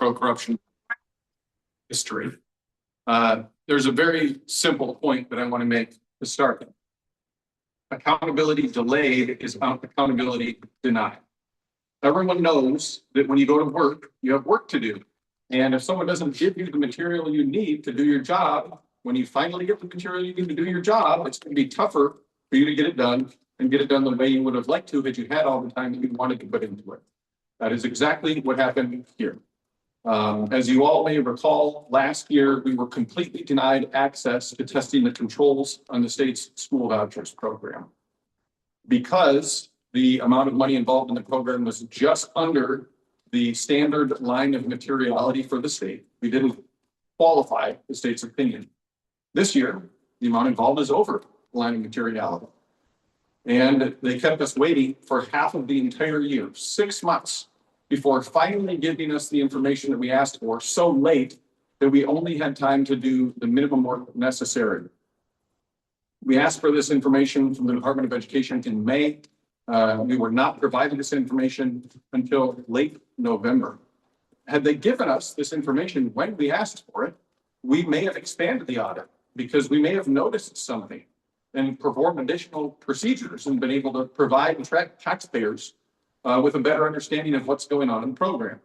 pro-corruption history. There's a very simple point that I want to make to start. Accountability delayed is accountability denied. Everyone knows that when you go to work, you have work to do. And if someone doesn't give you the material you need to do your job, when you finally get the material you need to do your job, it's going to be tougher for you to get it done and get it done the way you would have liked to had you had all the time that you wanted to put into it. That is exactly what happened here. As you all may recall, last year we were completely denied access to testing the controls on the state's school vouchers program because the amount of money involved in the program was just under the standard line of materiality for the state. We didn't qualify the state's opinion. This year, the amount involved is over the line of materiality. And they kept us waiting for half of the entire year, 6 months, before finally giving us the information that we asked for so late that we only had time to do the minimum work necessary. We asked for this information from the Department of Education in May. We were not provided this information until late November. Had they given us this information when we asked for it, we may have expanded the audit because we may have noticed something and performed additional procedures and been able to provide taxpayers with a better understanding of what's going on in the program.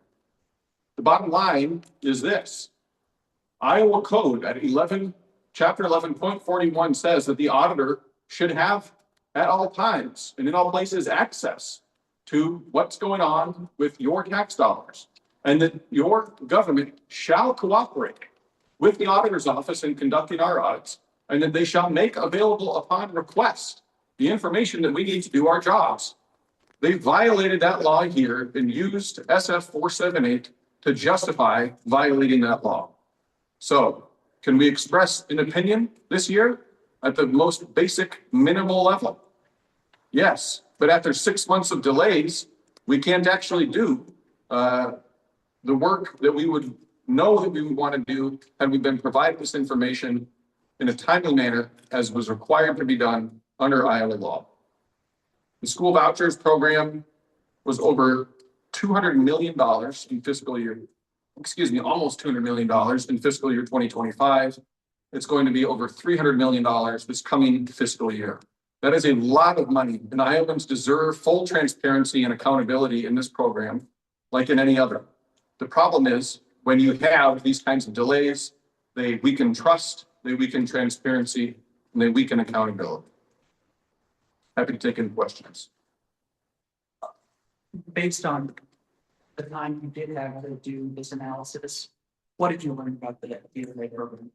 The bottom line is this. Iowa Code at chapter 11.41 says that the auditor should have at all times and in all places access to what's going on with your tax dollars, and that your government shall cooperate with the auditor's office in conducting our audits, and that they shall make available upon request the information that we need to do our jobs. They violated that law here and used SF 478 to justify violating that law. So can we express an opinion this year at the most basic minimal level? Yes, but after 6 months of delays, we can't actually do the work that we would know that we would want to do had we been provided this information in a timely manner as was required to be done under Iowa law. The school vouchers program was over $200 million in fiscal year, almost $200 million in fiscal year 2025. It's going to be over $300 million this coming fiscal year. That is a lot of money, and Iowans deserve full transparency and accountability in this program, like in any other. The problem is when you have these kinds of delays, they weaken trust, they weaken transparency, and they weaken accountability. Happy to take any questions. Based on the time you did have to do this analysis, what did you learn about the ESA program?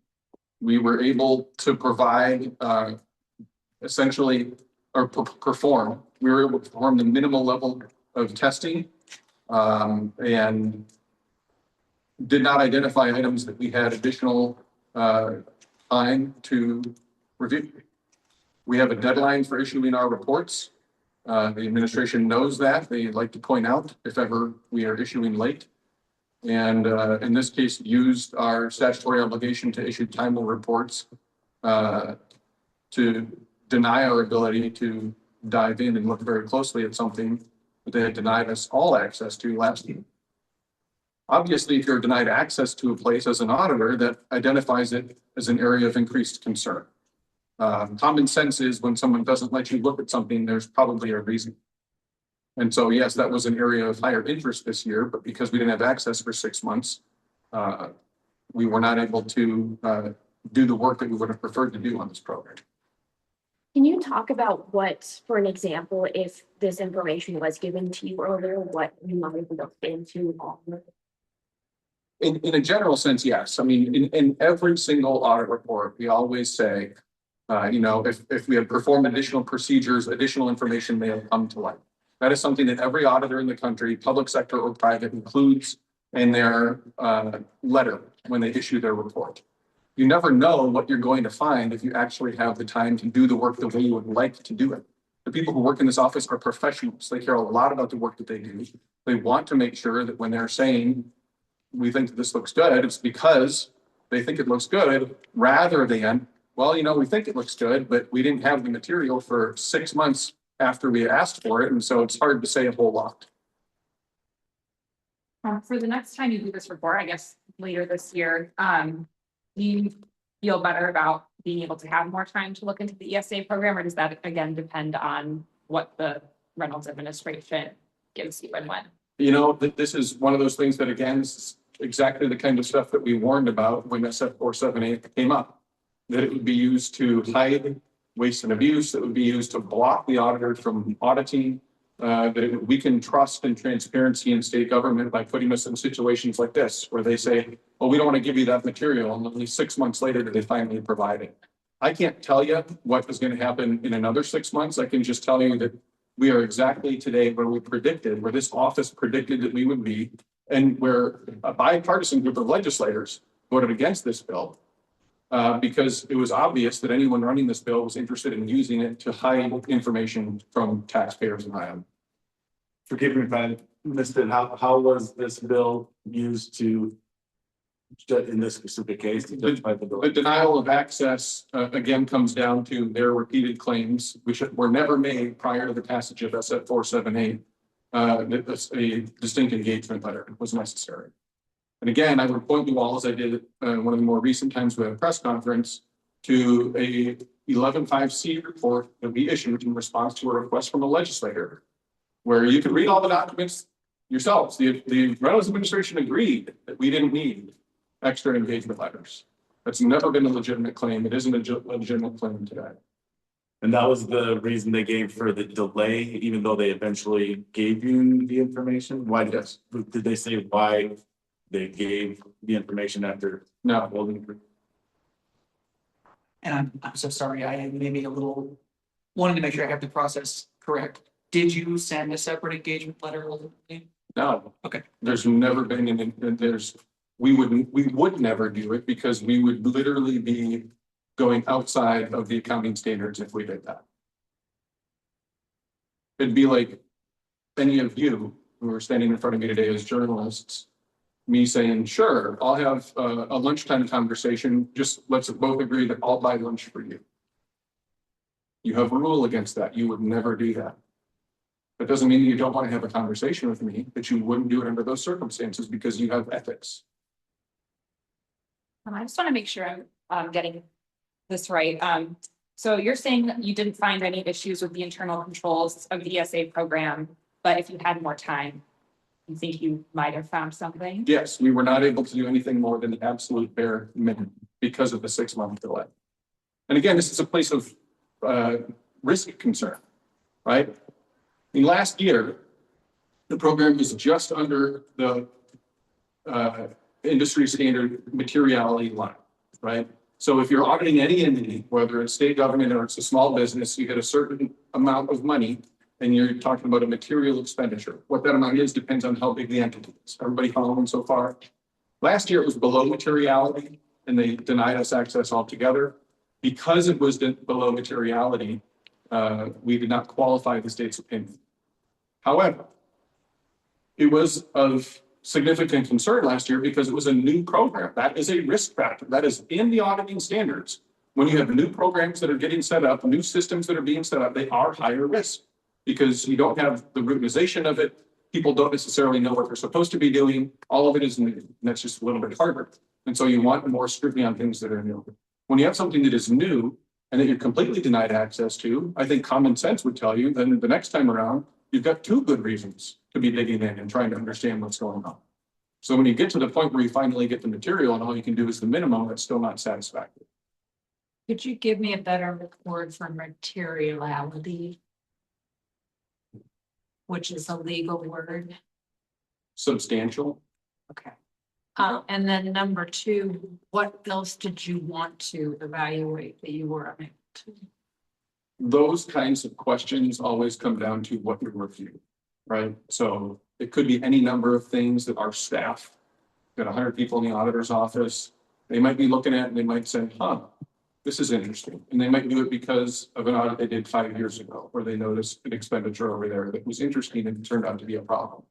We were able to provide essentially, or perform, we were able to perform the minimal level of testing and did not identify items that we had additional time to review. We have a deadline for issuing our reports. The administration knows that. They like to point out if ever we are issuing late. And in this case, used our statutory obligation to issue timely reports to deny our ability to dive in and look very closely at something that they had denied us all access to last year. Obviously, if you're denied access to a place as an auditor, that identifies it as an area of increased concern. Common sense is when someone doesn't let you look at something, there's probably a reason. And so, yes, that was an area of higher interest this year, but because we didn't have access for 6 months, we were not able to do the work that we would have preferred to do on this program. Can you talk about what, for an example, if this information was given to you earlier, what you might have looked into longer? In a general sense, yes. I mean, in every single audit report, we always say, if we had performed additional procedures, additional information may have come to light. That is something that every auditor in the country, public sector or private, includes in their letter when they issue their report. You never know what you're going to find if you actually have the time to do the work the way you would like to do it. The people who work in this office are professionals. They care a lot about the work that they do. They want to make sure that when they're saying, we think that this looks good, it's because they think it looks good rather than, well, we think it looks good, but we didn't have the material for 6 months after we asked for it. And so it's hard to say a whole lot. For the next time you do this report, I guess later this year, do you feel better about being able to have more time to look into the ESA program, or does that again depend on what the Reynolds administration gives you and when? You know, this is one of those things that, again, is exactly the kind of stuff that we warned about when SF 478 came up. That it would be used to hide waste and abuse, that would be used to block the auditor from auditing, that it would weaken trust and transparency in state government by putting us in situations like this, where they say, well, we don't want to give you that material, and only 6 months later do they finally provide it. I can't tell you what is going to happen in another 6 months. I can just tell you that we are exactly today where we predicted, where this office predicted that we would be, and where a bipartisan group of legislators voted against this bill. Because it was obvious that anyone running this bill was interested in using it to hide information from taxpayers in Iowa. Forgive me if I missed it. How was this bill used to, in this specific case, to justify the bill? The denial of access, again, comes down to their repeated claims, which were never made prior to the passage of SF 478. That a distinct engagement letter was necessary. And again, I would point you all, as I did one of the more recent times we had a press conference, to a 11.5C report that we issued in response to a request from a legislator, where you can read all the documents yourselves. The Reynolds administration agreed that we didn't need extra engagement letters. That's never been a legitimate claim. It isn't a legitimate claim today. And that was the reason they gave for the delay, even though they eventually gave you the information? Why did they say why they gave the information after? No, well, And I'm so sorry, I maybe a little, wanted to make sure I have the process correct. Did you send a separate engagement letter? no. Okay. There's never been, we would never do it, because we would literally be going outside of the accounting standards if we did that. It'd be like any of you who are standing in front of me today as journalists, me saying, sure, I'll have a lunchtime conversation. Just let's both agree that I'll buy lunch for you. You have a rule against that. You would never do that. That doesn't mean that you don't want to have a conversation with me, but you wouldn't do it under those circumstances because you have ethics. I just want to make sure I'm getting this right. So you're saying that you didn't find any issues with the internal controls of the ESA program, but if you had more time, you think you might have found something? Yes, we were not able to do anything more than the absolute bare minimum because of the 6-month delay. And again, this is a place of risk concern, right? In last year, the program was just under the industry standard materiality line, right? So if you're auditing any entity, whether it's state government or it's a small business, you get a certain amount of money and you're talking about a material expenditure. What that amount is depends on how big the entity is. Everybody following so far? Last year it was below materiality and they denied us access altogether. Because it was below materiality, we did not qualify the state's opinion. However, it was of significant concern last year because it was a new program. That is a risk factor. That is in the auditing standards. When you have new programs that are getting set up, new systems that are being set up, they are higher risk because you don't have the routinization of it. People don't necessarily know what they're supposed to be doing. All of it is new, and that's just a little bit harder. And so you want more scrutiny on things that are new. When you have something that is new and that you're completely denied access to, I think common sense would tell you then the next time around, you've got 2 good reasons to be digging in and trying to understand what's going on. So when you get to the point where you finally get the material and all you can do is the minimum, that's still not satisfactory. Could you give me a better word for materiality? Which is a legal word. Substantial. Okay. And then number 2, what else did you want to evaluate that you were unable to? Those kinds of questions always come down to what you review, right? So it could be any number of things that our staff, got 100 people in the auditor's office, they might be looking at and they might say, huh, this is interesting. And they might do it because of an audit they did 5 years ago, where they noticed an expenditure over there that was interesting and it turned out to be a problem.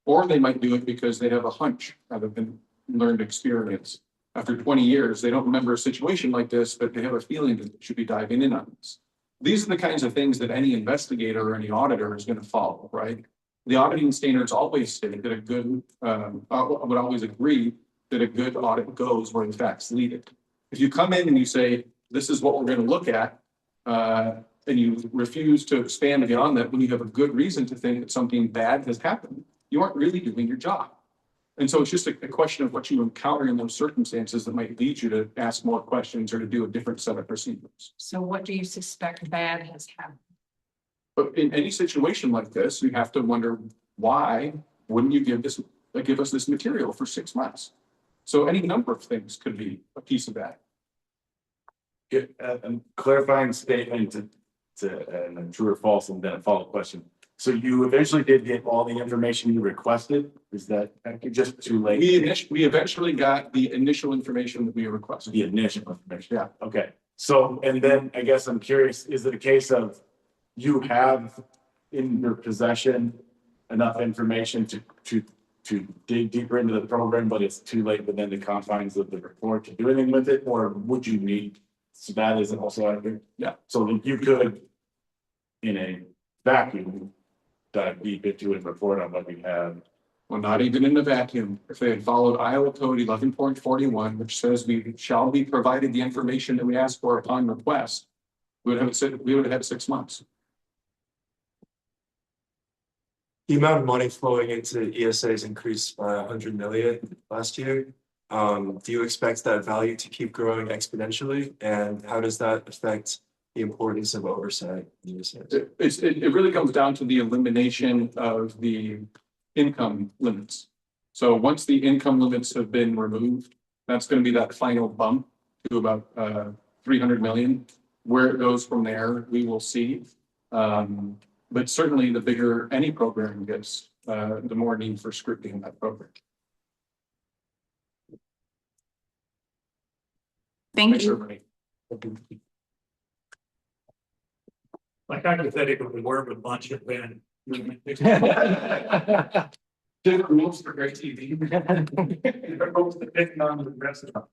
Or they might do it because they have a hunch out of an learned experience. After 20 years, they don't remember a situation like this, but they have a feeling that they should be diving in on this. These are the kinds of things that any investigator or any auditor is going to follow, right? the auditing standards always say that a good, would always agree that a good audit goes where the facts lead it. If you come in and you say, this is what we're gonna look at, and you refuse to expand beyond that when you have a good reason to think that something bad has happened, you aren't really doing your job. And so it's just a question of what you encounter in those circumstances that might lead you to ask more questions or to do a different set of procedures. So what do you suspect bad has happened? But in any situation like this, you have to wonder, why wouldn't you give us this material for 6 months? So any number of things could be a piece of that. Get a clarifying statement and a true or false, and then a follow-up question. So you eventually did get all the information you requested? Is that just too late? We eventually got the initial information that we requested. The initial information? Yeah. Okay, so, and then I guess I'm curious, is it a case of you have in your possession enough information to dig deeper into the program, but it's too late within the confines of the report to do anything with it, or would you need, so that isn't also accurate? Yeah. So that you could, in a vacuum, dive deep into and report on what we have. Well, not even in a vacuum. If they had followed Iowa Code 11.41, which says we shall be provided the information that we ask for upon request, we would have had 6 months. The amount of money flowing into ESA has increased by 100 million last year. Do you expect that value to keep growing exponentially? And how does that affect the importance of oversight in ESA? It really comes down to the elimination of the income limits. So once the income limits have been removed, that's going to be that final bump to about 300 million. Where it goes from there, we will see. But certainly the bigger any program gets, the more need for scrutiny in that program. Thank Thanks, you. everybody. Like hypothetically, we were with lunch at Ben. Different rules for great TV. They're both depending on the restaurant.